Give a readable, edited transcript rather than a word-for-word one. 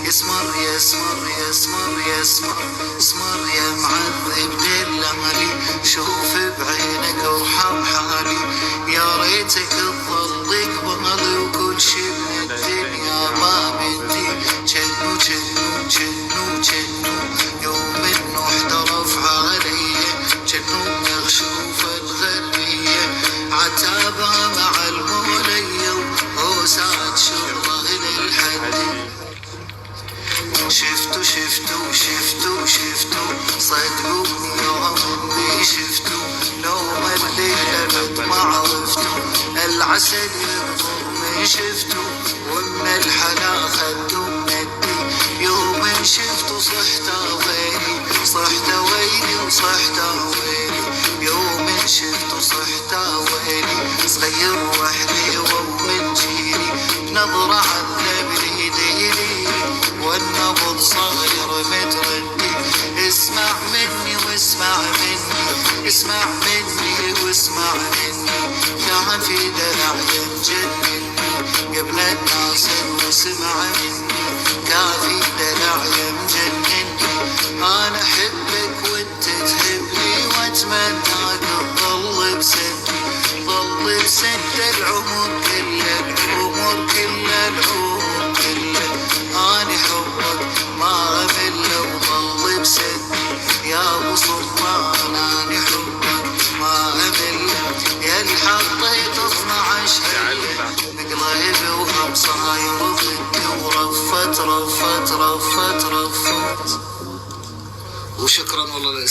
يسمر يسمر يسمر يسمر اسمر يا معذب دلالي، شوف بعينك وارحم حالي، يا ريتك تظل قبالي وكل شي من الدنيا ما بدي. جنو جنو جنو جنو يوم انه احترف علي، جنو مغشوف الغربية عتابها مع المولية وساعد شره للحد. شفتو شفتو شفتو شفتو صدقوني يوم اني شفتو، نوم الليل ابد ما عرفتو، العسل ينظر من شفتو ومن الحلا خدو من الدي. يوم شفتو صحت ويلي صحت ويلي وصحت ويلي، يوم شفتو صحت ويلي صغير وحدي ومن جيلي، نظرة عذب لي ليلي والنبض صغير متردي. اسمع مني واسمع مني، اسمع مني واسمع مني، كان في دلع يمجنني قبل الناس واسمع مني، كان في دلع يمجنني. انا احبك وانت تحبني واتمناك تظل بسدي، ظل بسد العمر كله العمر كله العمر كله. اني حبك ما امل وظل بسدي يا ابو سلطان، اني حبك ما امل يا اللي حطيت 12 بقلبي وهم صاير ضدي ورفت رفت رفت رفت. وشكرا والله.